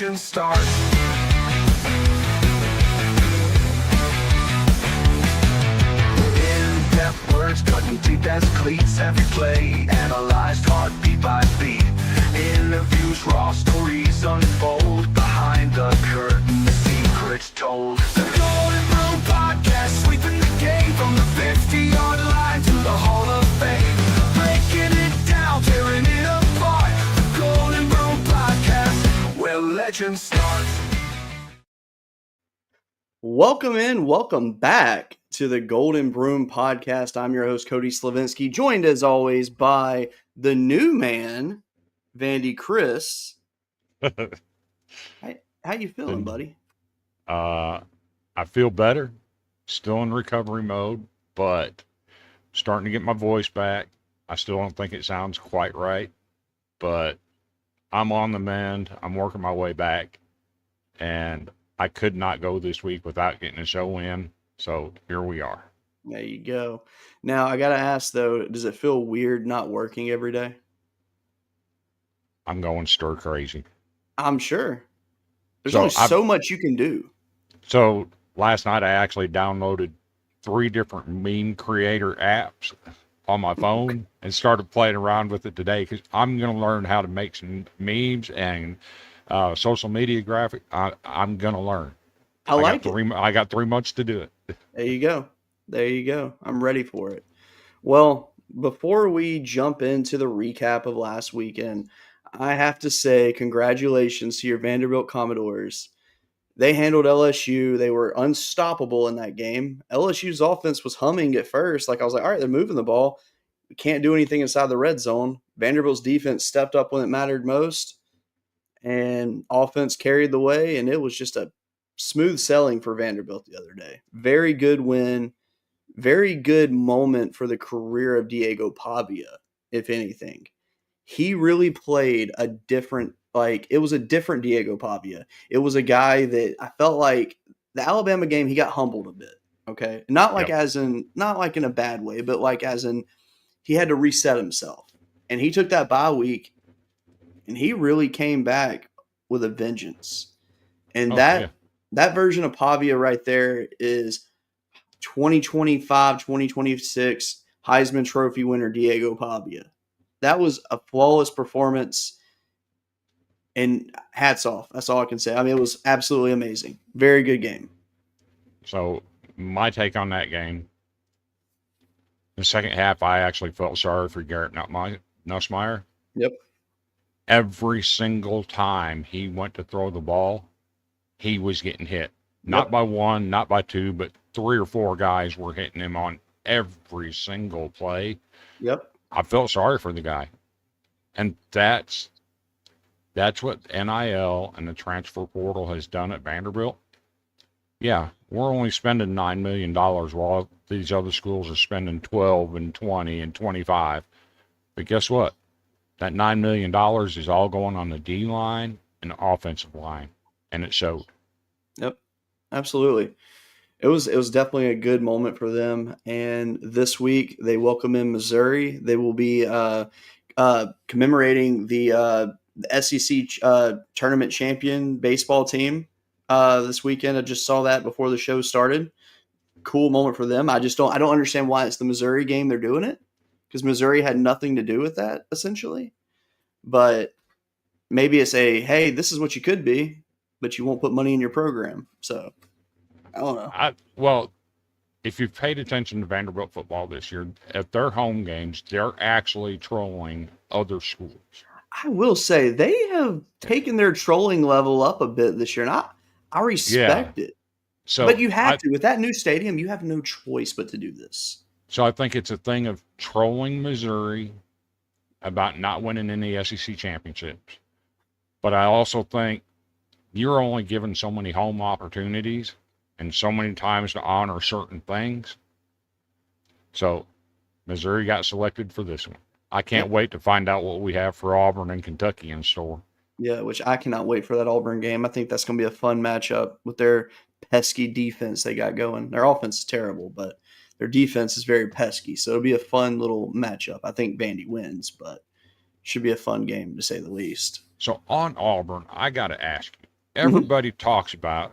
legend starts. In-depth words cutting deep as cleats. Every play analyzed heartbeat by beat. Interviews, raw stories unfold. Behind the curtain, the secrets told. The Golden Broom Podcast, sweeping the game from the 50-yard line to the Hall of Fame. Breaking it down, tearing it apart. The Golden Broom Podcast, where legend starts. Welcome back to the Golden Broom Podcast. I'm your host, Cody Slavinsky, joined as always by the new man, Vandy Chris. How you feeling, buddy? I feel better. Still in recovery mode, but starting to get my voice back. I still don't think it sounds quite right, but I'm on the mend. I'm working my way back, and I could not go this week without getting a show in. So here we are. There you go. Now, I got to ask, though, does it feel weird not working every day? I'm going stir crazy. I'm sure. There's only so much you can do. So last night I actually downloaded 3 different meme creator apps on my phone and started playing around with it today because I'm going to learn how to make some memes and social media graphic. I'm going to learn. I like it. I got 3 months to do it. There you go. There you go. I'm ready for it. Well, before we jump into the recap of last weekend, I have to say congratulations to your Vanderbilt Commodores. They handled LSU. They were unstoppable in that game. LSU's offense was humming at first. Like I was like, all right, they're moving the ball. We can't do anything inside the red zone. Vanderbilt's defense stepped up when it mattered most, and offense carried the way, and it was just a smooth selling for Vanderbilt the other day. Very good win. Very good moment for the career of Diego Pavia, if anything. He really played a different, like, it was a different Diego Pavia. It was a guy that I felt like the Alabama game, he got humbled a bit. Okay. Not like Yep. not like in a bad way, but like as in he had to reset himself. And he took that bye week and he really came back with a vengeance. And Oh yeah. that version of Pavia right there is 2025, 2026 Heisman Trophy winner Diego Pavia. That was a flawless performance, and hats off. That's all I can say. I mean, it was absolutely amazing. Very good game. So my take on that game, the second half, I actually felt sorry for Garrett Nussmeier. Yep. Every single time he went to throw the ball, he was getting hit. Not by one, not by two, but 3 or 4 guys were hitting him on every single play. Yep. I felt sorry for the guy. And that's what NIL and the transfer portal has done at Vanderbilt. Yeah, we're only spending $9 million while these other schools are spending 12 and 20 and 25. But guess what? That $9 million is all going on the D line and the offensive line. And it showed. Yep. Absolutely. It was definitely a good moment for them. And this week they welcome in Missouri. They will be commemorating the SEC tournament champion baseball team this weekend. I just saw that before the show started. Cool moment for them. I don't understand why it's the Missouri game they're doing it, because Missouri had nothing to do with that essentially. But maybe it's hey, this is what you could be, but you won't put money in your program. So I don't know. Well, if you've paid attention to Vanderbilt football this year, at their home games, they're actually trolling other schools. I will say they have taken their trolling level up a bit this year, and I respect it. So, but you have to. With that new stadium, you have no choice but to do this. So I think it's a thing of trolling Missouri about not winning any SEC championships. But I also think you're only given so many home opportunities and so many times to honor certain things. So Missouri got selected for this one. I can't wait to find out what we have for Auburn and Kentucky in store. Yeah, which I cannot wait for that Auburn game. I think that's going to be a fun matchup with their pesky defense they got going. Their offense is terrible, but their defense is very pesky. So it'll be a fun little matchup. I think Vandy wins, but it should be a fun game to say the least. So on Auburn, I got to ask you, everybody talks about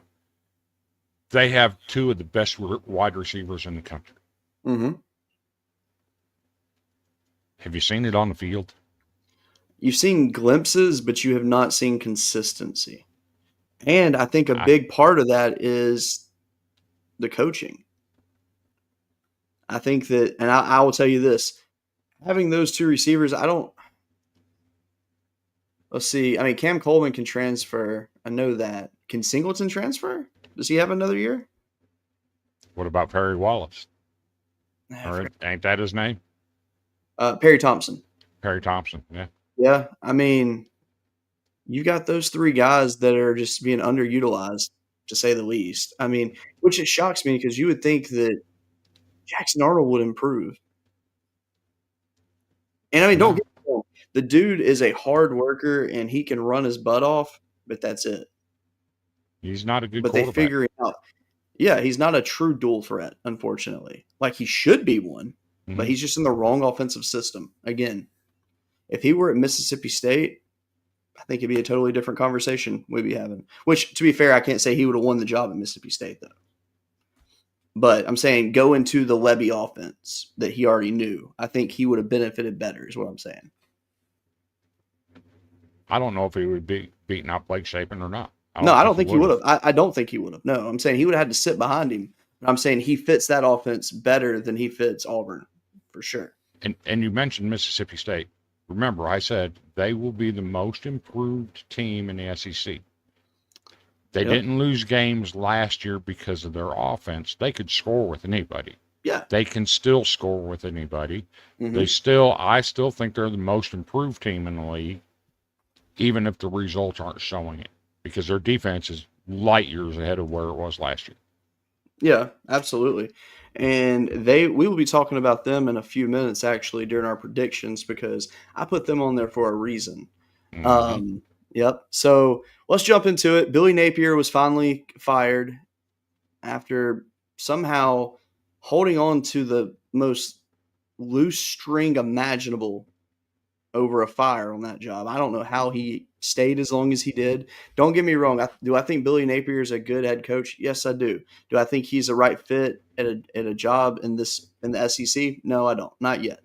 they have 2 of the best wide receivers in the country. Mm-hmm. Have you seen it on the field? You've seen glimpses, but you have not seen consistency. And I think a big part of that is the coaching. I think that, and I will tell you this, having those 2 receivers, let's see. I mean, Cam Coleman can transfer. I know that. Can Singleton transfer? Does he have another year? What about Perry Wallace? Or ain't that his name? Perry Thompson. Perry Thompson, yeah. Yeah, I mean, you got those 3 guys that are just being underutilized, to say the least. I mean, which it shocks me because you would think that Jackson Arnold would improve. And I mean, don't get me wrong, the dude is a hard worker and he can run his butt off, but that's it. He's not a good but quarterback. They figure it out. Yeah, he's not a true dual threat, unfortunately. Like he should be one, but he's just in the wrong offensive system. Again, if he were at Mississippi State, I think it'd be a totally different conversation we'd be having. Which, to be fair, I can't say he would have won the job at Mississippi State, though. But I'm saying go into the Levy offense that he already knew. I think he would have benefited better is what I'm saying. I don't know if he would be beating out Blake Shapen or not. I don't think he would have. I don't think he would have. No, I'm saying he would have had to sit behind him. I'm saying he fits that offense better than he fits Auburn, for sure. And you mentioned Mississippi State. remember, I said they will be the most improved team in the SEC. They Yep. didn't lose games last year because of their offense. They could score with anybody. Yeah. They can still score with anybody. Mm-hmm. I still think they're the most improved team in the league, even if the results aren't showing it, because their defense is light years ahead of where it was last year. Yeah, absolutely. And we will be talking about them in a few minutes actually during our predictions because I put them on there for a reason. Mm-hmm. Um, yep. So let's jump into it. Billy Napier was finally fired after somehow holding on to the most loose string imaginable over a fire on that job. I don't know how he stayed as long as he did. Don't get me wrong. Do I think Billy Napier is a good head coach? Yes, I do. Do I think he's a right fit at a job in the SEC? No, I don't. Not yet.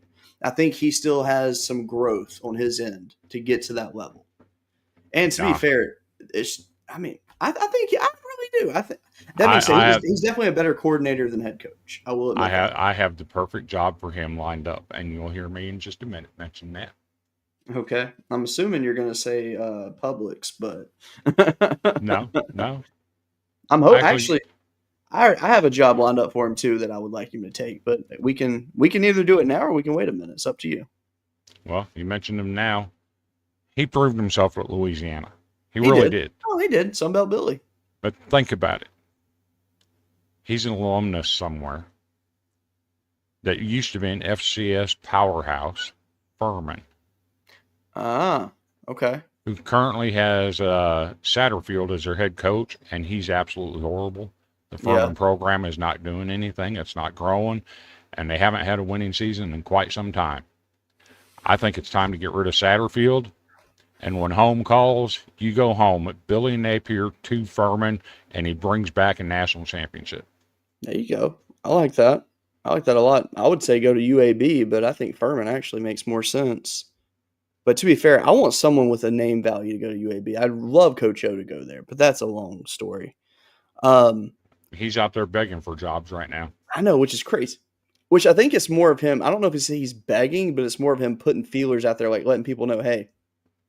I think he still has some growth on his end to get to that level. And to be Nah, fair, I think I really do. I think that being said, I have he's definitely a better coordinator than head coach. I will admit that. I have the perfect job for him lined up, and you'll hear me in just a minute mention that. Okay, I'm assuming you're going to say Publix, but No, no, actually, actually I have a job lined up for him too that I would like him to take, but we can either do it now or we can wait a minute. It's up to you. well, you mentioned him now. He proved himself at Louisiana. He He really did. did. Oh, he did. Sunbelt Billy. But think about it. He's an alumnus somewhere that used to be an FCS powerhouse, Furman, Ah, okay. who currently has Satterfield as their head coach, and he's absolutely horrible. The Yeah. Furman program is not doing anything. It's not growing, and they haven't had a winning season in quite some time. I think it's time to get rid of Satterfield. And when home calls, you go home at Billy Napier to Furman, and he brings back a national championship. There you go. I like that. I like that a lot. I would say go to UAB, but I think Furman actually makes more sense. But to be fair, I want someone with a name value to go to UAB. I'd love Coach O to go there, but that's a long story. Um, He's out there begging for jobs right now. I know, which is crazy. Which I think it's more of him. I don't know if he's begging, but it's more of him putting feelers out there, like letting people know, hey,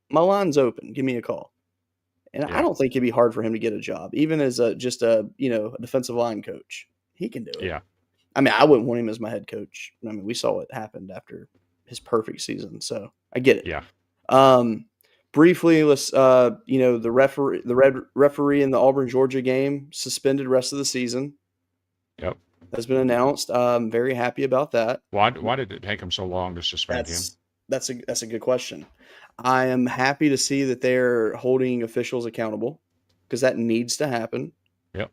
my line's open. Give me a call. And I Yeah, don't think it'd be hard for him to get a job, even as just a a defensive line coach. He can do it. yeah. I mean, I wouldn't want him as my head coach. I mean, we saw what happened after his perfect season, so I get it. Yeah. Um, briefly, let's the referee in the Auburn Georgia game suspended rest of the season Yep. has been announced. I'm very happy about that. Why did it take him so long to suspend him? That's a good question. I am happy to see that they're holding officials accountable because that needs to happen. Yep.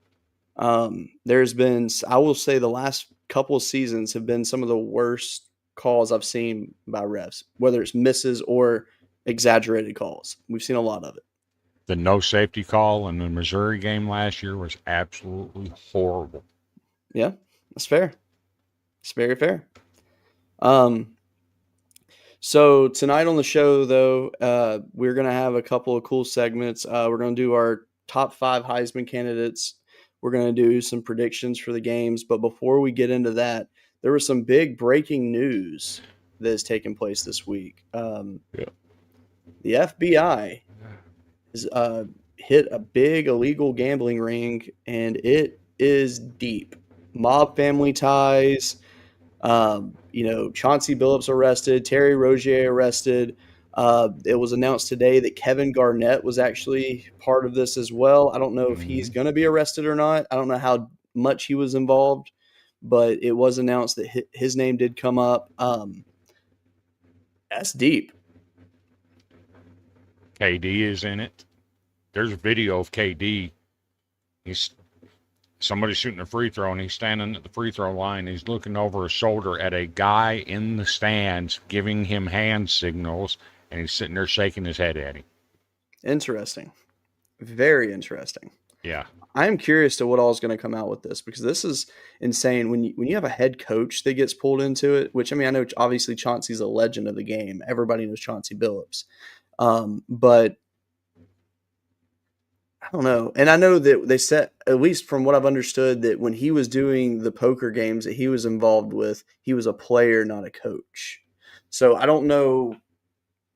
There's been, I will say, the last couple of seasons have been some of the worst calls I've seen by refs, whether it's misses or exaggerated calls. We've seen a lot of it. The no safety call in the Missouri game last year was absolutely horrible. Yeah, that's fair. It's very fair. Um, so tonight on the show, though, we're gonna have a couple of cool segments. We're gonna do our top 5 Heisman candidates. We're gonna do some predictions for the games. But before we get into that, there was some big breaking news that has taken place this week. Yeah. The FBI has hit a big illegal gambling ring, and it is deep. Mob family ties. Chauncey Billups arrested, Terry Rozier arrested. It was announced today that Kevin Garnett was actually part of this as well. I don't know if he's Hmm. going to be arrested or not. I don't know how much he was involved, but it was announced that his name did come up. That's deep. KD is in it. There's a video of KD. He's somebody shooting a free throw, and he's standing at the free throw line. He's looking over his shoulder at a guy in the stands, giving him hand signals, and he's sitting there shaking his head at him. Interesting. Very interesting. Yeah. I am curious to what all is going to come out with this because this is insane. When you have a head coach that gets pulled into it, which I mean, I know obviously Chauncey's a legend of the game. Everybody knows Chauncey Billups, but I don't know. And I know that they said, at least from what I've understood, that when he was doing the poker games that he was involved with, he was a player, not a coach. So I don't know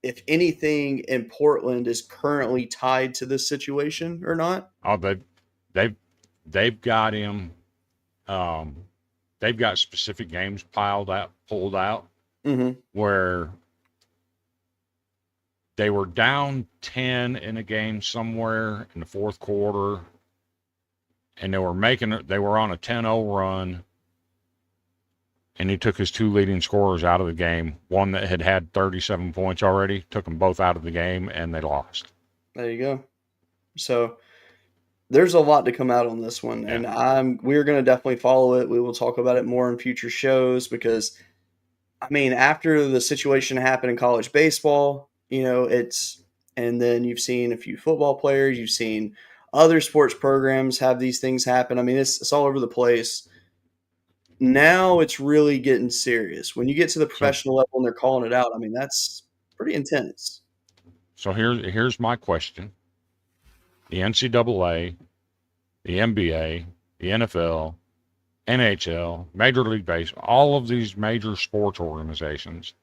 if anything in Portland is currently tied to this situation or not. Oh, they've they've got him. Um, they've got specific games pulled out Mm-hmm. where they were down 10 in a game somewhere in the fourth quarter, and they were on a 10-0 run, and he took his two leading scorers out of the game. One that had 37 points already, took them both out of the game, and they lost. There you go. So there's a lot to come out on this one, Yeah. and we're going to definitely follow it. We will talk about it more in future shows because, I mean, after the situation happened in college baseball, and then you've seen a few football players, you've seen other sports programs have these things happen. I mean, it's all over the place. Now it's really getting serious. When you get to the So professional level and they're calling it out, I mean, that's pretty intense. so here's my question. The NCAA, the NBA, the NFL, NHL, Major League Baseball, all of these major sports organizations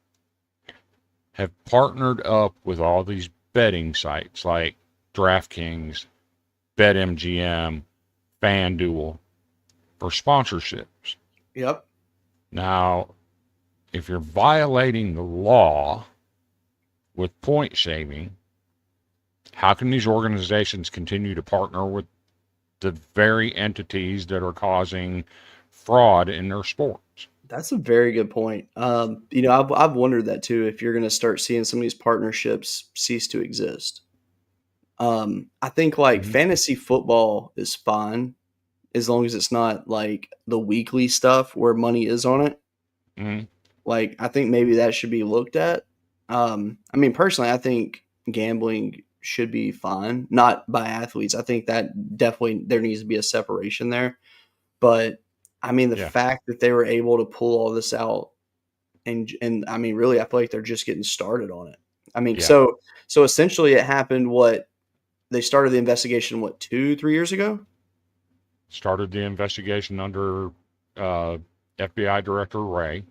have partnered up with all these betting sites like DraftKings, BetMGM, FanDuel for sponsorships. Yep. Now, if you're violating the law with point shaving, how can these organizations continue to partner with the very entities that are causing fraud in their sports? That's a very good point. I've wondered that too. If you're going to start seeing some of these partnerships cease to exist, I think like Mm-hmm. fantasy football is fine as long as it's not like the weekly stuff where money is on it. Mm-hmm. Like I think maybe that should be looked at. I mean, personally, I think gambling should be fine, not by athletes. I think that definitely there needs to be a separation there. But I mean, the Yeah, fact that they were able to pull all this out, and I mean, really, I feel like they're just getting started on it. I mean, yeah. so essentially, it happened. What they started the investigation, what 2-3 years ago? Started the investigation under uh, FBI Director Ray,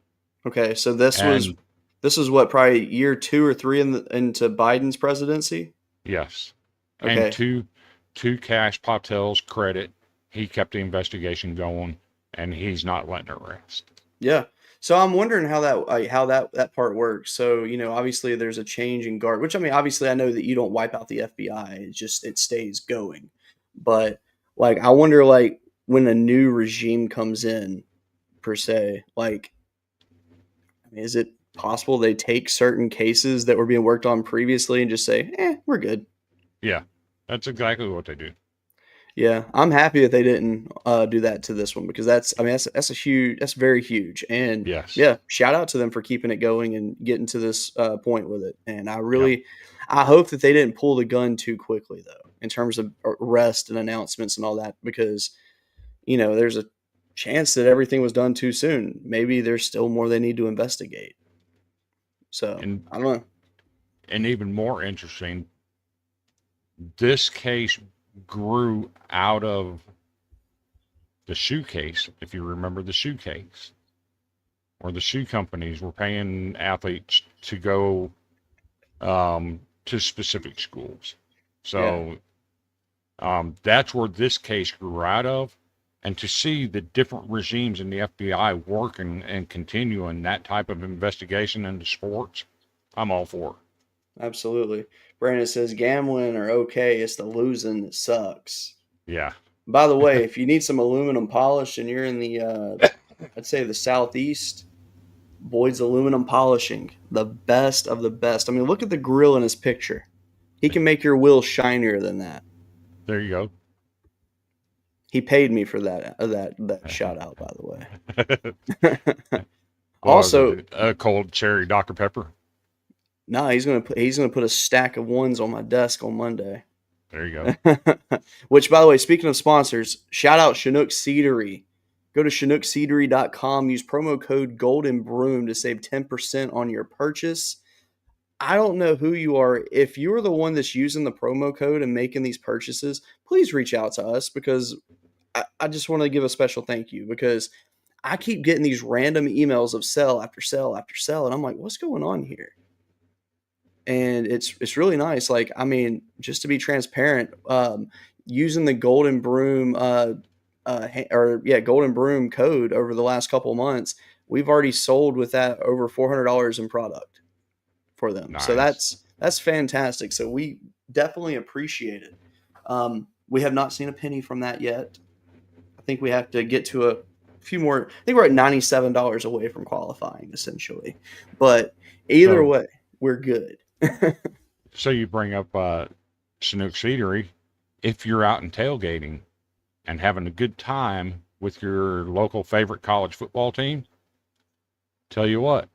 Okay, so this was what probably year 2 or 3 into Biden's presidency. yes, and Okay, to Cash Patel's credit, he kept the investigation going, and he's not letting it rest. yeah. So I'm wondering how that part works. So obviously there's a change in guard, which I mean, obviously I know that you don't wipe out the FBI. It stays going. But like I wonder like when a new regime comes in per se, like I mean, is it possible they take certain cases that were being worked on previously and just say, we're good. Yeah, that's exactly what they do. Yeah, I'm happy that they didn't do that to this one because that's very huge. And Yes. yeah, shout out to them for keeping it going and getting to this point with it. And Yep. I hope that they didn't pull the gun too quickly though, in terms of arrest and announcements and all that, because there's a chance that everything was done too soon. Maybe there's still more they need to investigate. So And I don't know. and even more interesting, this case grew out of the shoe case, if you remember the shoe case, where the shoe companies were paying athletes to go to specific schools. Yeah, So that's where this case grew out of. And to see the different regimes in the FBI working and continuing that type of investigation into sports, I'm all for absolutely. Brandon says gambling are okay. It's the losing that sucks. it. Yeah. By the way, if you need some aluminum polish and you're in the, I'd say the southeast, Boyd's Aluminum Polishing, the best of the best. I mean, look at the grill in his picture. He can make your wheels shinier than that. There you go. He paid me for that shout out, by the way. What was Also, it? A cold cherry Dr. Pepper. no, he's gonna put a stack of ones on my desk on Monday. There you go. Which, by the way, speaking of sponsors, shout out Chinook Seedery. Go to ChinookSeedery.com. Use promo code Golden Broom to save 10% on your purchase. I don't know who you are. If you're the one that's using the promo code and making these purchases, please reach out to us because I just want to give a special thank you because I keep getting these random emails of sell after sell after sell. And I'm like, what's going on here? and it's really nice. Like, I mean, just to be transparent, using the Golden Broom Golden Broom code over the last couple of months, we've already sold with that over $400 in product for them. So Nice. that's fantastic. So we definitely appreciate it. We have not seen a penny from that yet. I think we have to get to a few more. I think we're at $97 away from qualifying, essentially. But either So way, we're good. so you bring up Chinook Seedery. If you're out and tailgating and having a good time with your local favorite college football team, tell you what,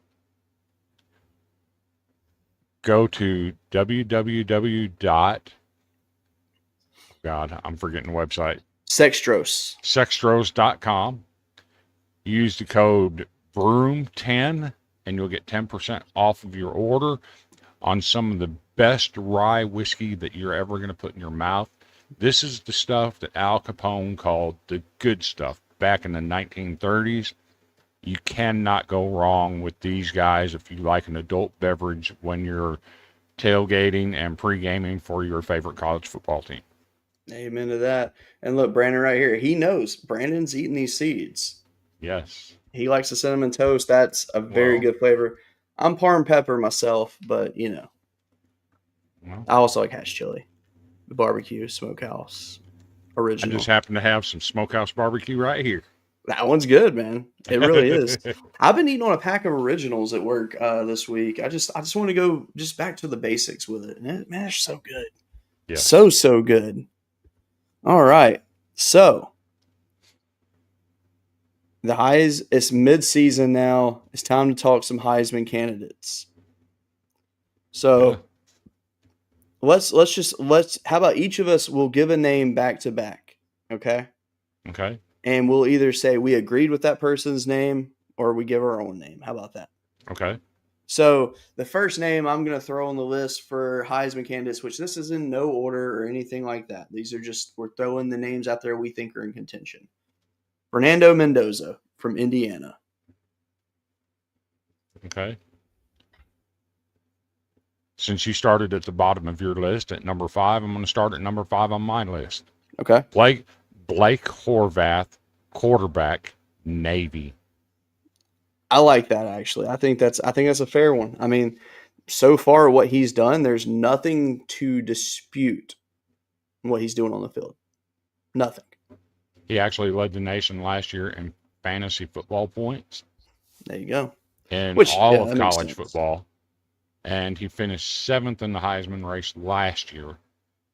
go to www. God, I'm forgetting the website. Sextros. Sextros.com. Use the code BROOM10 and you'll get 10% off of your order on some of the best rye whiskey that you're ever going to put in your mouth. This is the stuff that Al Capone called the good stuff back in the 1930s. You cannot go wrong with these guys if you like an adult beverage when you're tailgating and pre-gaming for your favorite college football team. Amen to that. And look, Brandon right here. He knows. Brandon's eating these seeds. Yes. He likes the cinnamon toast. That's a very Well, good flavor. I'm parm pepper myself, but well, I also like hash chili, the barbecue smokehouse I original. just happen to have some smokehouse barbecue right here. That one's good, man. It really is. I've been eating on a pack of originals at work this week. I just want to go just back to the basics with it. And man, it's so good. Yes. So good. All right. So it's mid-season now. It's time to talk some Heisman candidates. So let's how about each of us will give a name back to back, okay? Okay. And we'll either say we agreed with that person's name or we give our own name. How about that? Okay. So the first name I'm going to throw on the list for Heisman candidates, which this is in no order or anything like that. These are just, we're throwing the names out there we think are in contention. Fernando Mendoza from Indiana. Okay. Since you started at the bottom of your list at number 5, I'm going to start at number 5 on my list. Okay. Blake Horvath, quarterback, Navy. I like that, actually. I think that's a fair one. I mean, so far what he's done, there's nothing to dispute what he's doing on the field. Nothing. He actually led the nation last year in fantasy football points There you go. in Which, all yeah, of that makes college sense. football. And he finished 7th in the Heisman race last year.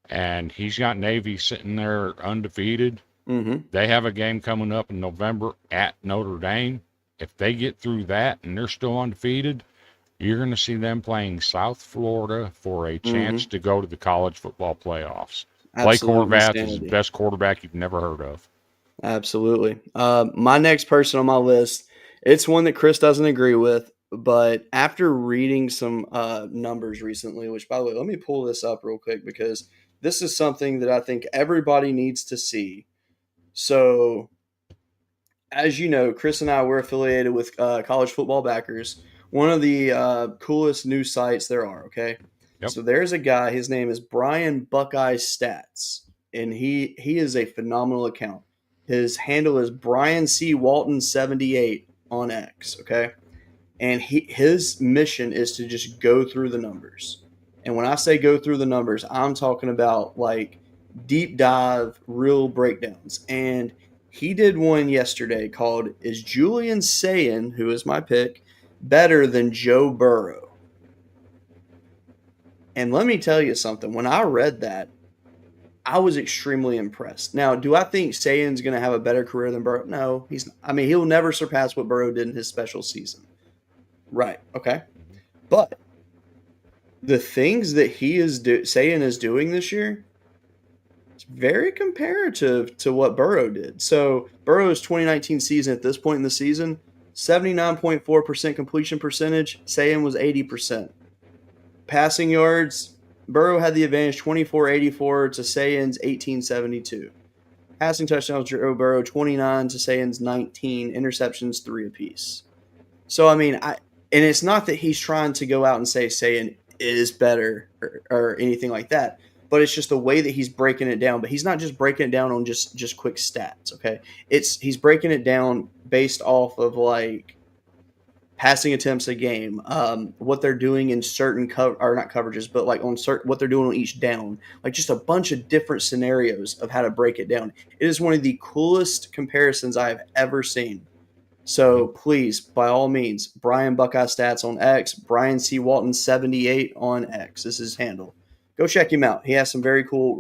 And he's got Navy sitting there undefeated. Mm-hmm. They have a game coming up in November at Notre Dame. If they get through that and they're still undefeated, you're going to see them playing South Florida for a chance to go to the college football playoffs. Blake Horvath is the best quarterback you've never heard of. Absolutely. My next person on my list, it's one that Chris doesn't agree with, but after reading some numbers recently, which, by the way, let me pull this up real quick because this is something that I think everybody needs to see. So, as you know, Chris and I were affiliated with College Football Backers, one of the coolest news sites there are, okay? Yep. So there's a guy, his name is Brian Buckeye Stats, and he is a phenomenal account. His handle is Brian C. Walton 78 on X, okay? And his mission is to just go through the numbers. And when I say go through the numbers, I'm talking about like deep dive, real breakdowns. And he did one yesterday called Is Julian Sayin, who is my pick, better than Joe Burrow? And let me tell you something. When I read that, I was extremely impressed. Now, do I think Sayin's going to have a better career than Burrow? No, he's not. I mean, he'll never surpass what Burrow did in his special season. Right, okay? But the things that Sayin is doing this year, it's very comparative to what Burrow did. So Burrow's 2019 season, at this point in the season, 79.4% completion percentage. Sayin was 80%. Passing yards, Burrow had the advantage 2484 to Sayin's 1872. Passing touchdowns, Joe Burrow 29 to Sayin's 19. Interceptions 3 apiece. So, I mean, and it's not that he's trying to go out and say Sayin is better or anything like that. But it's just the way that he's breaking it down. But he's not just breaking it down on just quick stats. Okay, he's breaking it down based off of like passing attempts a game, what they're doing in certain or not coverages, but like on certain what they're doing on each down, like just a bunch of different scenarios of how to break it down. It is one of the coolest comparisons I have ever seen. So Mhm. please, by all means, Brian Buckeye Stats on X, Brian C. Walton 78 on X. This is his handle. Go check him out. He has some very cool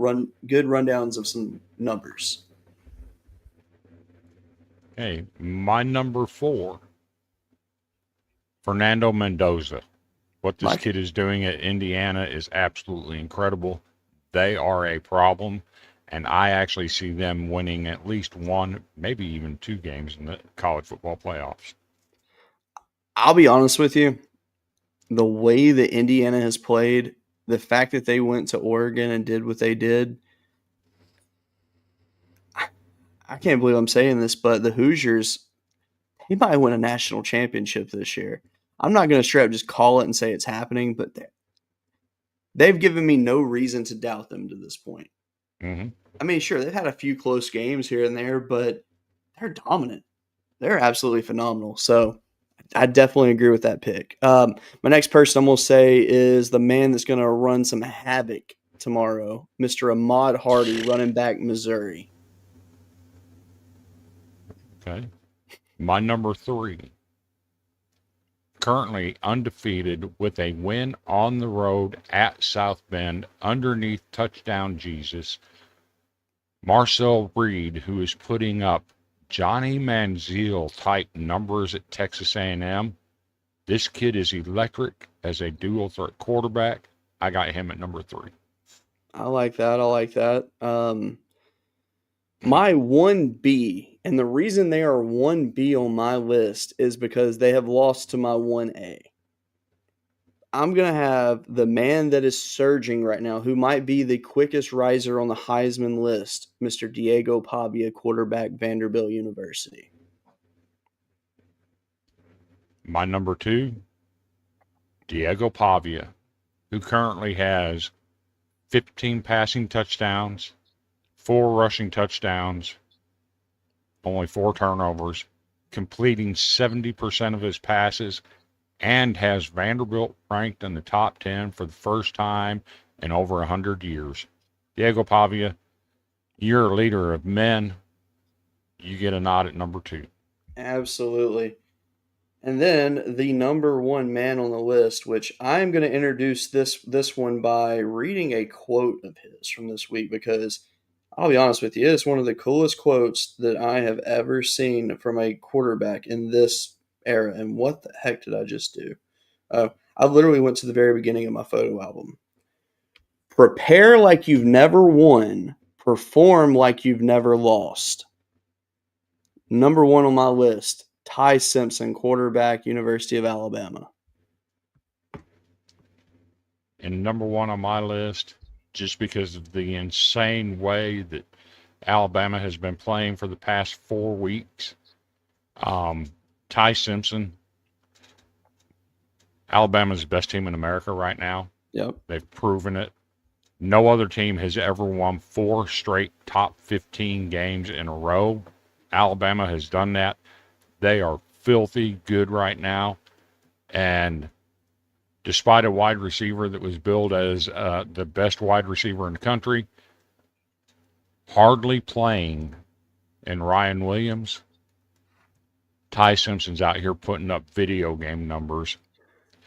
good rundowns of some numbers. Hey, my number 4, Fernando Mendoza. What this Mike, kid is doing at Indiana is absolutely incredible. They are a problem, and I actually see them winning at least one, maybe even 2 games in the college football playoffs. I'll be honest with you. The way that Indiana has played, the fact that they went to Oregon and did what they did, I can't believe I'm saying this, but the Hoosiers, they might win a national championship this year. I'm not going to straight up just call it and say it's happening, but they've given me no reason to doubt them to this point. Hmm. I mean, sure, they've had a few close games here and there, but they're dominant. They're absolutely phenomenal. So I definitely agree with that pick. My next person I'm going to say is the man that's going to run some havoc tomorrow, Mr. Ahmad Hardy, running back Missouri. Okay. My number 3, currently undefeated with a win on the road at South Bend underneath touchdown Jesus, Marcel Reed, who is putting up Johnny Manziel type numbers at Texas A&M. This kid is electric as a dual threat quarterback. I got him at number 3. I like that. I like that. My 1B, and the reason they are 1B on my list is because they have lost to my 1A. I'm going to have the man that is surging right now, who might be the quickest riser on the Heisman list, Mr. Diego Pavia, quarterback, Vanderbilt University. My number 2, Diego Pavia, who currently has 15 passing touchdowns, 4 rushing touchdowns, only 4 turnovers, completing 70% of his passes, and has Vanderbilt ranked in the top 10 for the first time in over 100 years. Diego Pavia, you're a leader of men. You get a nod at number 2. Absolutely. And then the number one man on the list, which I'm going to introduce this one by reading a quote of his from this week because I'll be honest with you, it's one of the coolest quotes that I have ever seen from a quarterback in this era. And what the heck did I just do? I literally went to the very beginning of my photo album. Prepare like you've never won, perform like you've never lost. Number one on my list, Ty Simpson, quarterback, University of Alabama. And number 1 on my list, just because of the insane way that Alabama has been playing for the past 4 weeks. Ty Simpson, Alabama's the best team in America right now. Yep. They've proven it. No other team has ever won 4 straight top 15 games in a row. Alabama has done that. They are filthy good right now. And despite a wide receiver that was billed as the best wide receiver in the country, hardly playing in Ryan Williams, Ty Simpson's out here putting up video game numbers.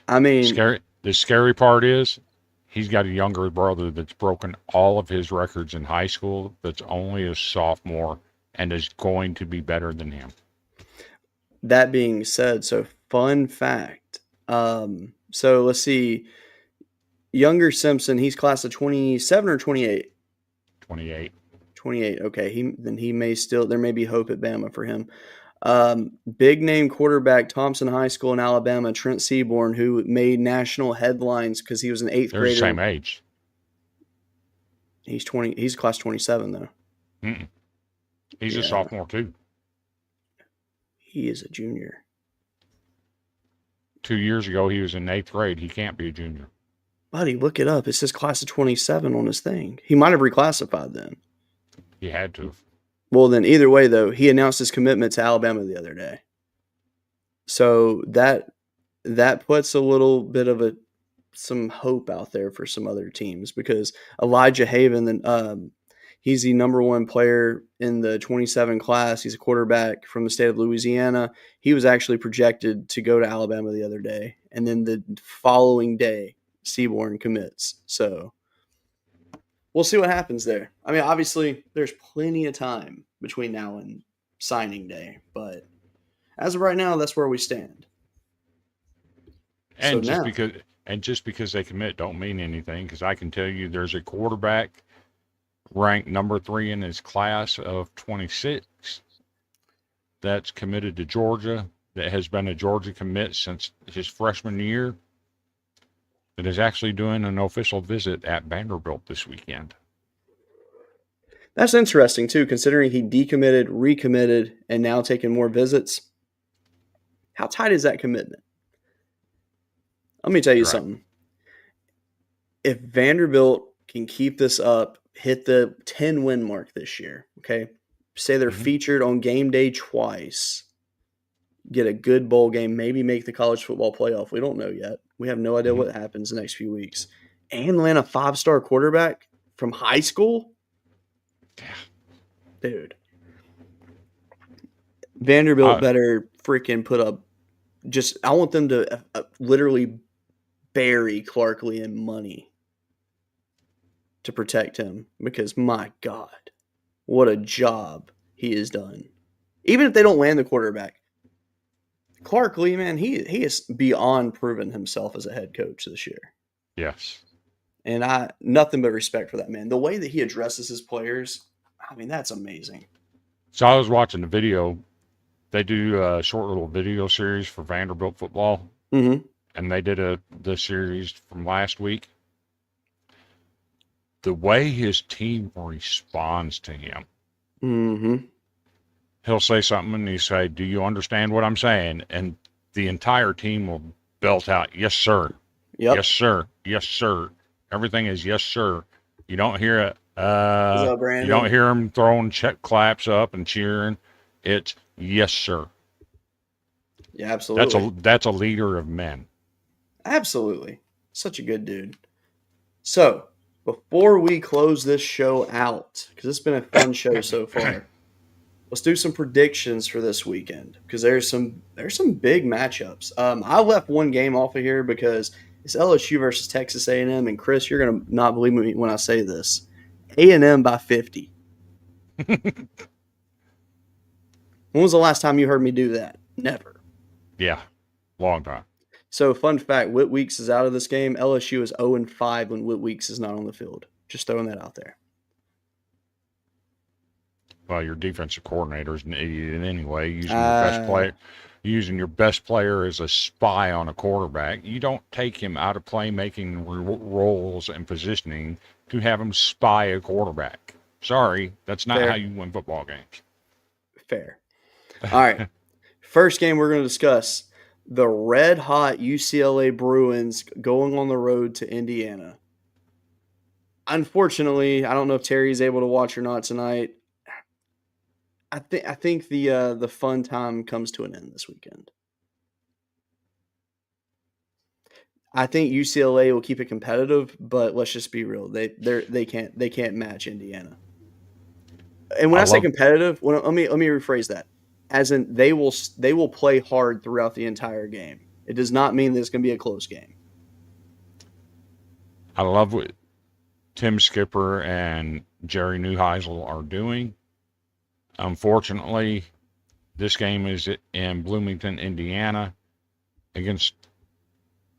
I mean, The scary part is he's got a younger brother that's broken all of his records in high school that's only a sophomore and is going to be better than him. that being said, so fun fact. So let's see. Younger Simpson, he's class of 27 or 28? 28. 28. Okay. He may still, there may be hope at Bama for him. Big name quarterback, Thompson High School in Alabama, Trent Seaborn, who made national headlines because he was an eighth They're grader. the same age. He's 20. He's class 27 though. Mm-mm. He's a Yeah. sophomore too. He is a junior. 2 years ago, he was in 8th grade. He can't be a junior. Buddy, look it up. It says class of 27 on his thing. He might have reclassified then. He had to. Well, then either way, though, he announced his commitment to Alabama the other day. So that puts a little bit of some hope out there for some other teams because Elijah Haven, he's the number one player in the 27 class. He's a quarterback from the state of Louisiana. He was actually projected to go to Alabama the other day, and then the following day, Seaborn commits. So we'll see what happens there. I mean, obviously, there's plenty of time between now and signing day, but as of right now, that's where we stand. So And just now, because they commit don't mean anything, because I can tell you there's a quarterback ranked number 3 in his class of 26 that's committed to Georgia, that has been a Georgia commit since his freshman year, that is actually doing an official visit at Vanderbilt this weekend. that's interesting too, considering he decommitted, recommitted, and now taking more visits. How tight is that commitment? Let me tell you Right. something. If Vanderbilt can keep this up, hit the 10-win mark this year, okay? Say they're featured on game day twice, get a good bowl game, maybe make the college football playoff. We don't know yet. We have no idea what happens the next few weeks. And land a 5-star quarterback from high school? Dude. Vanderbilt better freaking put up I want them to literally bury Clarkley in money to protect him because, my God, what a job he has done. Even if they don't land the quarterback, Clarkley, man, he is beyond proven himself as a head coach this year. Yes. And nothing but respect for that man. The way that he addresses his players, I mean, that's amazing. So I was watching the video. They do a short little video series for Vanderbilt football. Mm-hmm. And they did the series from last week. The way his team responds to him. Mm-hmm. He'll say something and he say, "Do you understand what I'm saying?" And the entire team will belt out, "Yes, sir. Yep. Yes, sir. Yes, sir." Everything is yes, sir. You don't hear it. You don't hear him throwing check claps up and cheering. It's yes, sir. Yeah, absolutely. That's a leader of men. Absolutely. Such a good dude. So, before we close this show out, because it's been a fun show so far, let's do some predictions for this weekend because there's some big matchups. I left one game off of here because it's LSU versus Texas A&M, and Chris, you're gonna not believe me when I say this. A&M by 50. When was the last time you heard me do that? Never. Yeah, long time. So, fun fact: Whit Weeks is out of this game. LSU is 0-5 when Whit Weeks is not on the field. Just throwing that out there. Well, your defensive coordinator is an idiot anyway, using your best player as a spy on a quarterback. You don't take him out of playmaking roles and positioning to have him spy a quarterback. Sorry, that's not Fair. how you win football games. Fair. All right. First game we're going to discuss, the red-hot UCLA Bruins going on the road to Indiana. Unfortunately, I don't know if Terry's able to watch or not tonight. I think the fun time comes to an end this weekend. I think UCLA will keep it competitive, but let's just be real. They can't match Indiana. And when I say competitive, let me rephrase that. As in they will play hard throughout the entire game. It does not mean that it's going to be a close game. I love what Tim Skipper and Jerry Neuheisel are doing. Unfortunately, this game is in Bloomington, Indiana, against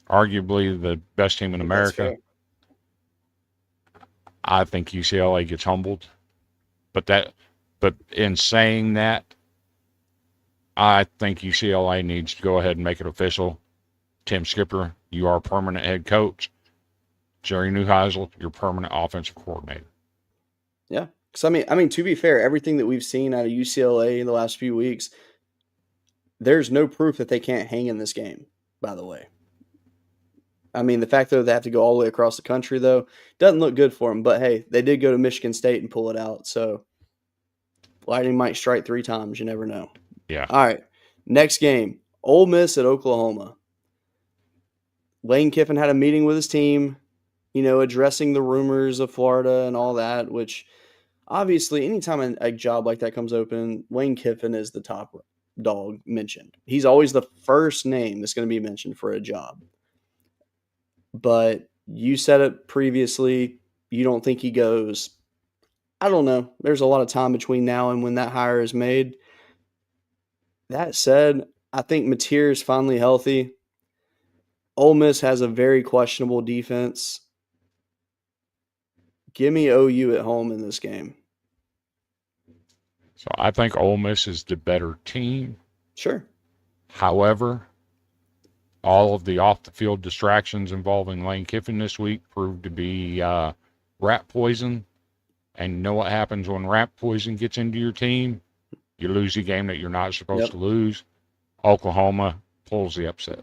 arguably the best team in America. I think UCLA gets humbled. But in saying that, I think UCLA needs to go ahead and make it official. Tim Skipper, you are a permanent head coach. Jerry Neuheisel, your permanent offensive coordinator. Yeah. Because I mean, to be fair, everything that we've seen out of UCLA in the last few weeks, there's no proof that they can't hang in this game, by the way. I mean, the fact that they have to go all the way across the country, though, doesn't look good for them. But hey, they did go to Michigan State and pull it out. So lightning might strike 3 times. You never know. Yeah. All right. Next game, Ole Miss at Oklahoma. Lane Kiffin had a meeting with his team, addressing the rumors of Florida and all that, which obviously anytime a job like that comes open, Lane Kiffin is the top dog mentioned. He's always the first name that's going to be mentioned for a job. But you said it previously, you don't think he goes. I don't know. There's a lot of time between now and when that hire is made. That said, I think Mateer is finally healthy. Ole Miss has a very questionable defense. Give me OU at home in this game. So I think Ole Miss is the better team. Sure. However, all of the off the field distractions involving Lane Kiffin this week proved to be rat poison. And you know what happens when rat poison gets into your team? You lose a game that you're not supposed to lose. Oklahoma pulls the upset.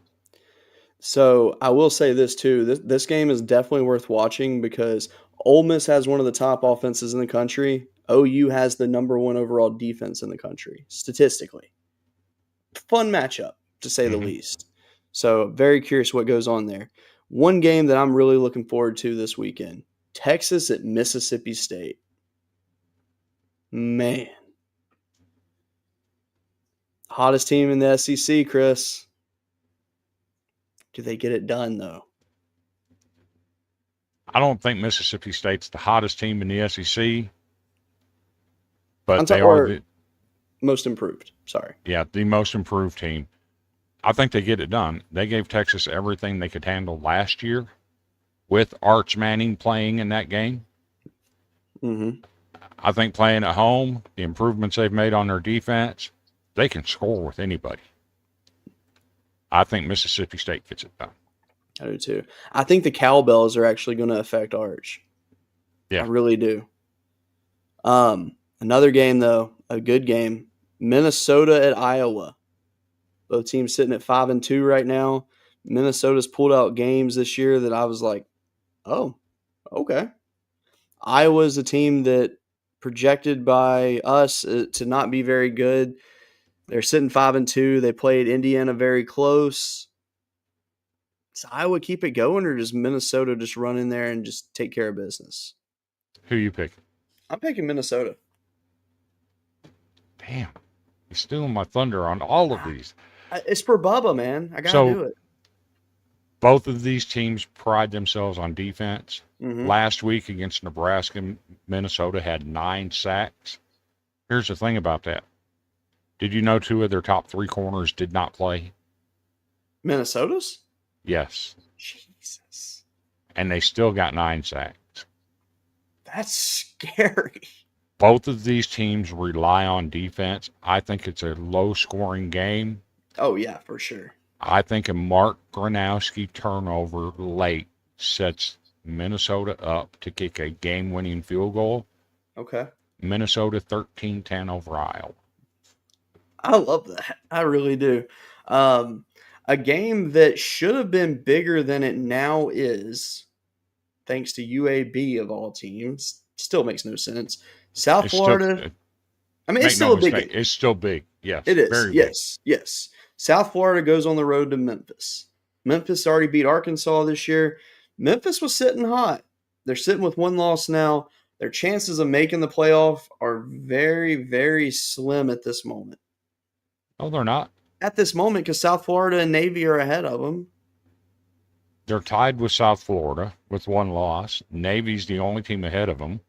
So I will say this too. This game is definitely worth watching because Ole Miss has one of the top offenses in the country. OU has the number 1 overall defense in the country, statistically. Fun matchup, to say the least. So very curious what goes on there. One game that I'm really looking forward to this weekend, Texas at Mississippi State. Man. Hottest team in the SEC, Chris. Do they get it done, though? I don't think Mississippi State's the hottest team in the SEC, but they are the most improved. Sorry. Yeah, the most improved team. I think they get it done. They gave Texas everything they could handle last year with Arch Manning playing in that game. Mm-hmm. I think playing at home, the improvements they've made on their defense, they can score with anybody. I think Mississippi State gets it done. I do too. I think the cowbells are actually going to affect Arch. Yeah. I really do. Another game, though, a good game. Minnesota at Iowa. Both teams sitting at 5-2 right now. Minnesota's pulled out games this year that I was like, oh, okay. Iowa's a team that projected by us to not be very good. They're sitting 5-2. They played Indiana very close. Does Iowa keep it going, or does Minnesota just run in there and just take care of business? Who you pick? I'm picking Minnesota. Damn. You're stealing my thunder on all of these. It's for Bubba, man. I got to do it. Both of these teams pride themselves on defense. Mm-hmm. Last week against Nebraska, Minnesota had 9 sacks. Here's the thing about that. Did you know 2 of their top 3 corners did not play? Minnesota's? Yes. Jesus. And they still got 9 sacks. That's scary. Both of these teams rely on defense. I think it's a low-scoring game. Oh, yeah, for sure. I think a Mark Gronowski turnover late sets Minnesota up to kick a game-winning field goal. Okay. Minnesota 13-10 over Iowa. I love that. I really do. A game that should have been bigger than it now is, thanks to UAB of all teams. Still makes no sense. South Florida. It's still a big game. It's still big. Yes. It is. Very yes. big. Yes. South Florida goes on the road to Memphis. Memphis already beat Arkansas this year. Memphis was sitting hot. They're sitting with 1 loss now. Their chances of making the playoff are very, very slim at this moment. Oh, they're not. At this moment, because South Florida and Navy are ahead of them. They're tied with South Florida with 1 loss. Navy's the only team ahead of them.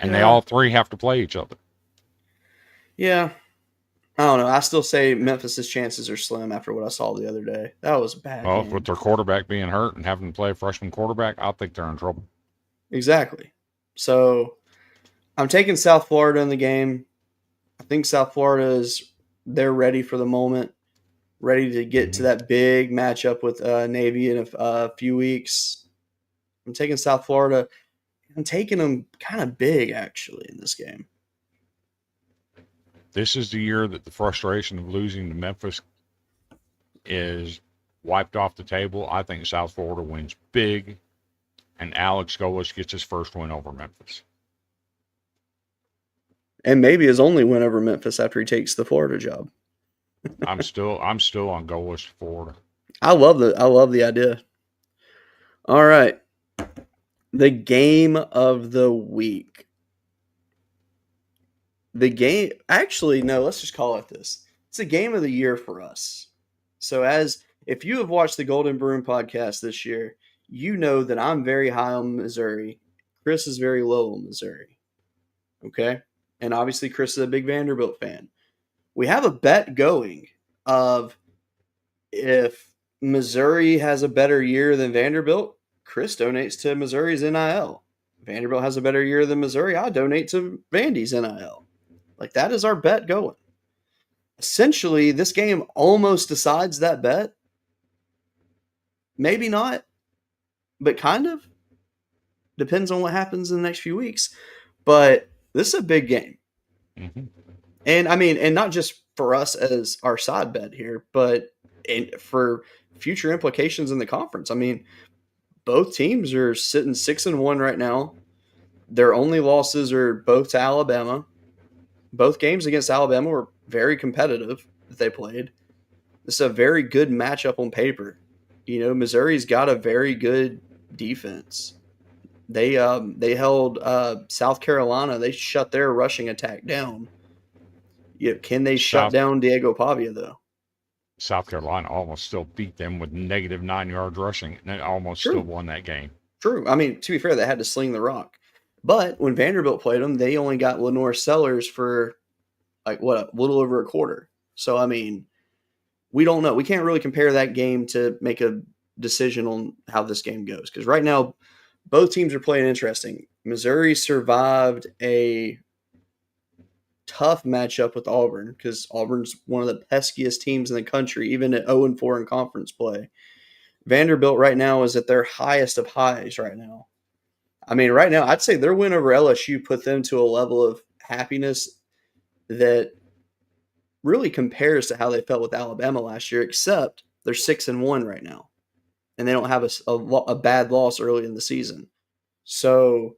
And they all 3 have to play each other. Yeah. I don't know. I still say Memphis's chances are slim after what I saw the other day. That was a bad game. With their quarterback being hurt and having to play a freshman quarterback, I think they're in trouble. Exactly. So I'm taking South Florida in the game. I think South Florida they're ready for the moment, ready to get to that big matchup with Navy in a few weeks. I'm taking South Florida. I'm taking them kind of big, actually, in this game. This is the year that the frustration of losing to Memphis is wiped off the table. I think South Florida wins big, and Alex Golis gets his first win over Memphis. And maybe his only win over Memphis after he takes the Florida job. I'm still on Golis to Florida. I love the idea. All right. The game of the week. Actually, no, let's just call it this. It's a game of the year for us. So if you have watched the Golden Broom podcast this year, you know that I'm very high on Missouri. Chris is very low on Missouri. Okay? And obviously Chris is a big Vanderbilt fan. We have a bet going of if Missouri has a better year than Vanderbilt, Chris donates to Missouri's NIL. Vanderbilt has a better year than Missouri, I donate to Vandy's NIL. Like, that is our bet going. Essentially, this game almost decides that bet. Maybe not, but kind of. Depends on what happens in the next few weeks. But this is a big game. Mm-hmm. And not just for us as our side bet here, but for future implications in the conference. I mean, both teams are sitting 6-1 right now. Their only losses are both to Alabama. Both games against Alabama were very competitive that they played. This is a very good matchup on paper. You know, Missouri's got a very good defense. They held South Carolina. They shut their rushing attack down. Can they shut down Diego Pavia, though? South Carolina almost still beat them with negative 9 yards rushing, and they almost still won that game. True. I mean, to be fair, they had to sling the rock. But when Vanderbilt played them, they only got Lenore Sellers for a little over a quarter. So, I mean, we don't know. We can't really compare that game to make a decision on how this game goes. Because right now, both teams are playing interesting. Missouri survived a tough matchup with Auburn because Auburn's one of the peskiest teams in the country, even at 0-4 in conference play. Vanderbilt right now is at their highest of highs right now. I mean, right now, I'd say their win over LSU put them to a level of happiness that really compares to how they felt with Alabama last year, except they're 6-1 right now, and they don't have a bad loss early in the season. So,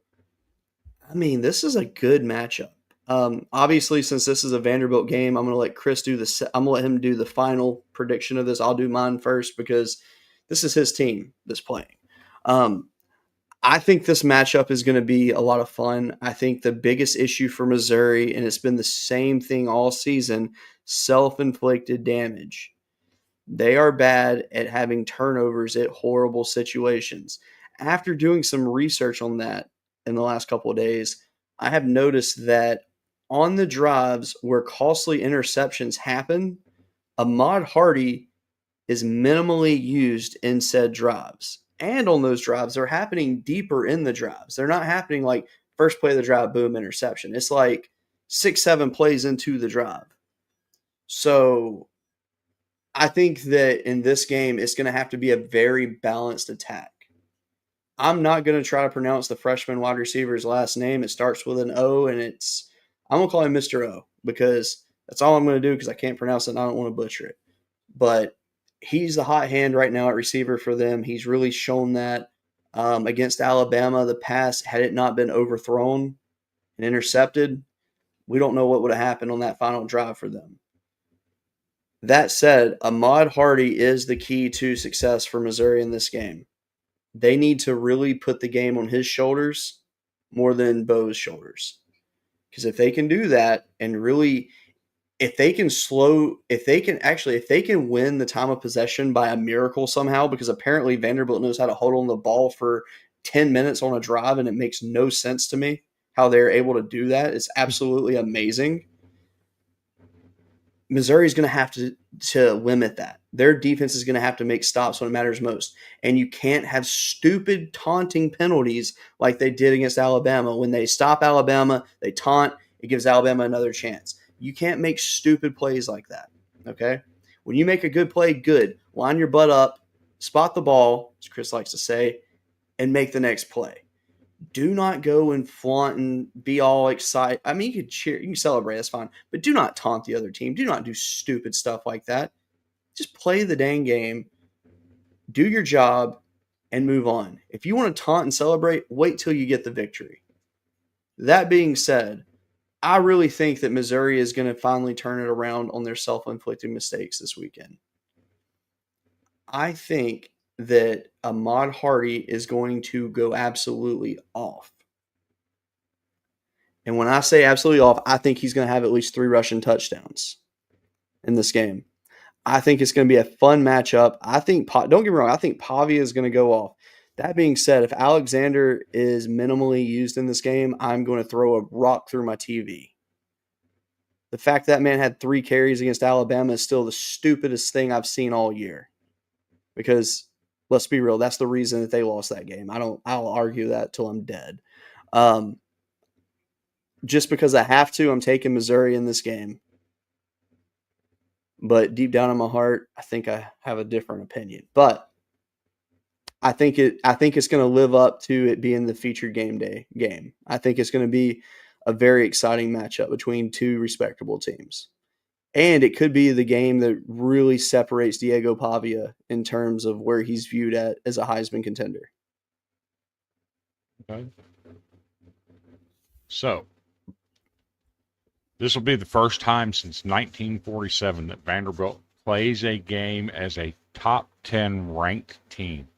I mean, this is a good matchup. Obviously, since this is a Vanderbilt game, I'm going to let Chris I'm going to let him do the final prediction of this. I'll do mine first because this is his team that's playing. I think this matchup is going to be a lot of fun. I think the biggest issue for Missouri, and it's been the same thing all season, self-inflicted damage. They are bad at having turnovers at horrible situations. After doing some research on that in the last couple of days, I have noticed that on the drives where costly interceptions happen, Ahmad Hardy is minimally used in said drives. And on those drives, they're happening deeper in the drives. They're not happening like first play of the drive, boom, interception. It's like 6-7 plays into the drive. So I think that in this game, it's going to have to be a very balanced attack. I'm not going to try to pronounce the freshman wide receiver's last name. It starts with an O, and I'm going to call him Mr. O because that's all I'm going to do because I can't pronounce it and I don't want to butcher it. But he's the hot hand right now at receiver for them. He's really shown that against Alabama. The pass, had it not been overthrown and intercepted, we don't know what would have happened on that final drive for them. That said, Ahmad Hardy is the key to success for Missouri in this game. They need to really put the game on his shoulders more than Bo's shoulders. Because if they can do that and really – if they can win the time of possession by a miracle somehow, because apparently Vanderbilt knows how to hold on the ball for 10 minutes on a drive, and it makes no sense to me how they're able to do that. It's absolutely amazing. Missouri's going to have to limit that. Their defense is going to have to make stops when it matters most. And you can't have stupid taunting penalties like they did against Alabama. When they stop Alabama, they taunt. It gives Alabama another chance. You can't make stupid plays like that, okay? When you make a good play, good. Line your butt up, spot the ball, as Chris likes to say, and make the next play. Do not go and flaunt and be all excited. I mean, you can cheer, you can celebrate, that's fine. But do not taunt the other team. Do not do stupid stuff like that. Just play the dang game do your job, and move on. If you want to taunt and celebrate, wait till you get the victory. That being said, I really think that Missouri is going to finally turn it around on their self-inflicted mistakes this weekend. I think that Ahmad Hardy is going to go absolutely off. And when I say absolutely off, I think he's going to have at least 3 rushing touchdowns in this game. I think it's going to be a fun matchup. I think, don't get me wrong, I think Pavia is going to go off. That being said, if Alexander is minimally used in this game, I'm going to throw a rock through my TV. The fact that man had 3 carries against Alabama is still the stupidest thing I've seen all year. Because let's be real, that's the reason that they lost that game. I'll argue that till I'm dead. Just because I have to, I'm taking Missouri in this game. But deep down in my heart, I think I have a different opinion. But I think it's going to live up to it being the featured game day game. I think it's going to be a very exciting matchup between 2 respectable teams. And it could be the game that really separates Diego Pavia in terms of where he's viewed as a Heisman contender. Okay. So, this will be the first time since 1947 that Vanderbilt plays a game as a top 10 ranked team.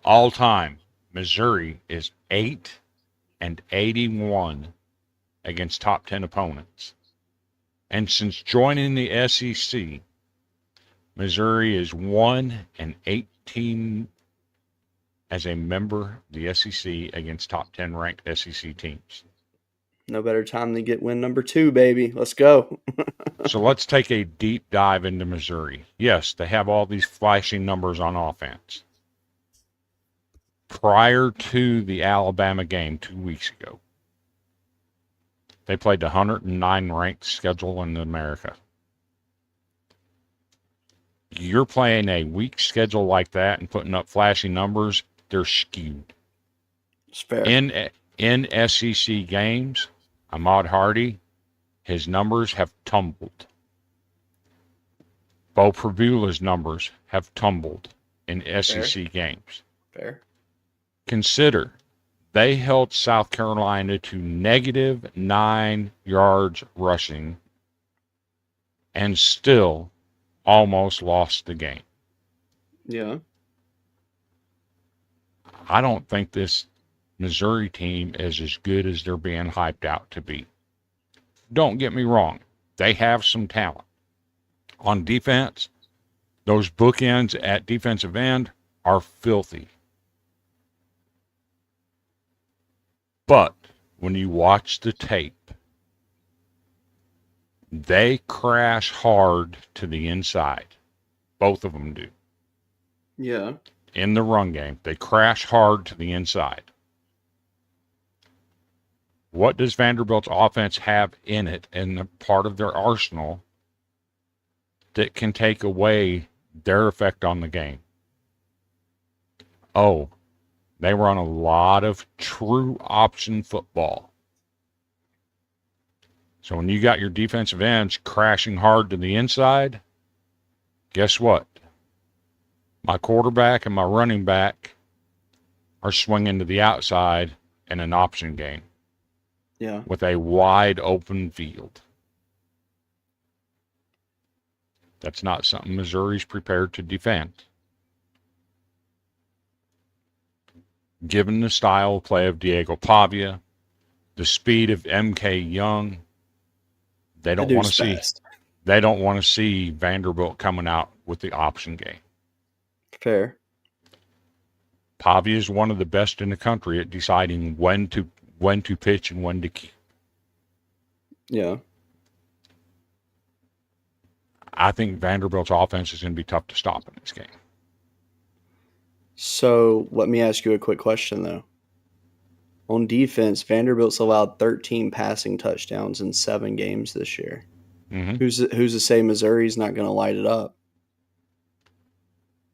All time, Missouri is 8-81 against top 10 opponents. And since joining the SEC, Missouri is 1-18 as a member of the SEC against top 10 ranked SEC teams. No better time than get win number 2, baby. Let's go. So let's take a deep dive into Missouri. Yes, they have all these flashing numbers on offense. Prior to the Alabama game 2 weeks ago, they played the 109 ranked schedule in America. You're playing a weak schedule like that and putting up flashy numbers, they're skewed. It's fair. In SEC games, Ahmad Hardy, his numbers have tumbled. Bo Prabula's numbers have tumbled in SEC games. Fair. Consider they held South Carolina to -9 yards rushing and still almost lost the game. Yeah. I don't think this Missouri team is as good as they're being hyped out to be. Don't get me wrong. They have some talent. On defense, those bookends at defensive end are filthy. But when you watch the tape, they crash hard to the inside. Both of them do. Yeah. In the run game, they crash hard to the inside. What does Vanderbilt's offense have in it, in the part of their arsenal, that can take away their effect on the game? Oh, they run a lot of true option football. So when you got your defensive ends crashing hard to the inside, guess what? My quarterback and my running back are swinging to the outside in an option game. Yeah. With a wide open field. That's not something Missouri's prepared to defend. Given the style of play of Diego Pavia, the speed of MK Young, they don't want to see Vanderbilt coming out with the option game. Fair. Pavia is one of the best in the country at deciding when to pitch and when to keep. Yeah. I think Vanderbilt's offense is going to be tough to stop in this game. So let me ask you a quick question, though. On defense, Vanderbilt's allowed 13 passing touchdowns in 7 games this year. Mm-hmm. Who's to say Missouri's not going to light it up?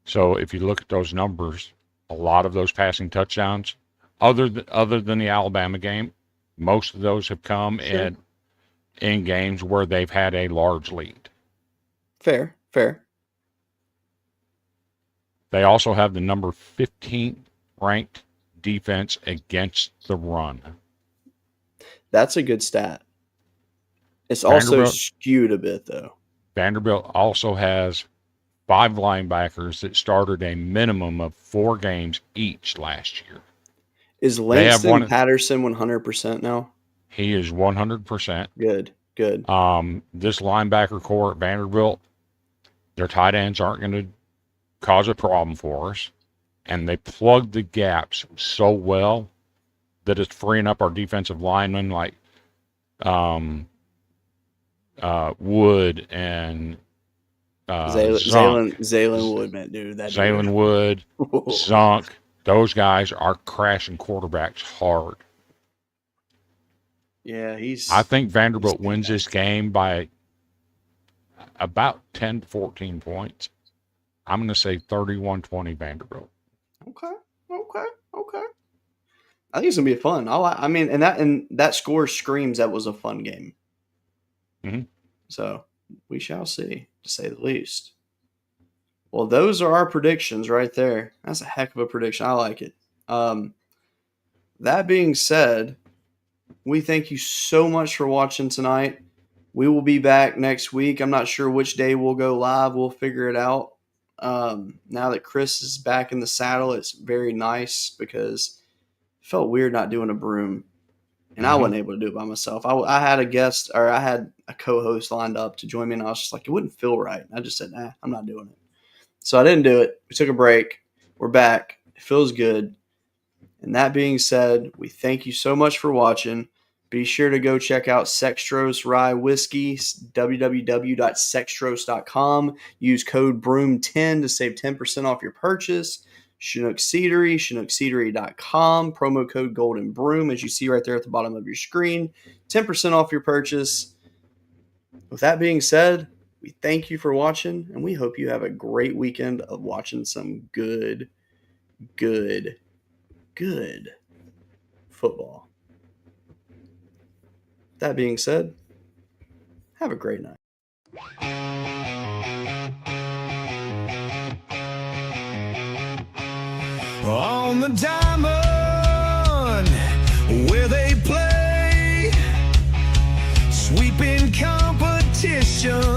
So if you look at those numbers, a lot of those passing touchdowns, other than the Alabama game, most of those have come in games where they've had a large lead. Fair. They also have the number 15th ranked defense against the run. That's a good stat. It's also Vanderbilt, skewed a bit, though. Vanderbilt also has 5 linebackers that started a minimum of 4 games each last year. Is They have Langston one. Patterson 100% now? He is 100%. Good. This linebacker core at Vanderbilt, their tight ends aren't going to cause a problem for us, and they plug the gaps so well that it's freeing up our defensive linemen like Wood and Zaylen Wood, man, dude. Zaylen Wood, Zunk. Those guys are crashing quarterbacks hard. Yeah, I think Vanderbilt wins this game by about 10 to 14 points. I'm going to say 31-20 Vanderbilt. Okay. I think it's gonna be fun. I mean, and that score screams that was a fun game. Mm-hmm. So we shall see, to say the least. Well, those are our predictions right there. That's a heck of a prediction. I like it. That being said, we thank you so much for watching tonight. We will be back next week. I'm not sure which day we'll go live. We'll figure it out. Now that Chris is back in the saddle, it's very nice because it felt weird not doing a broom. And I wasn't able to do it by myself. I had a guest, or I had a co-host lined up to join me, and I was just like, it wouldn't feel right. I just said, nah, I'm not doing it. So I didn't do it. We took a break. We're back. It feels good. And that being said, we thank you so much for watching. Be sure to go check out Sextros Rye Whiskey, www.sextros.com. Use code BROOM10 to save 10% off your purchase. Chinook Seedery, chinookseedery.com. Promo code Golden Broom, as you see right there at the bottom of your screen. 10% off your purchase. With that being said, we thank you for watching, and we hope you have a great weekend of watching some good football. That being said, have a great night. On the diamond where they play, sweeping competition.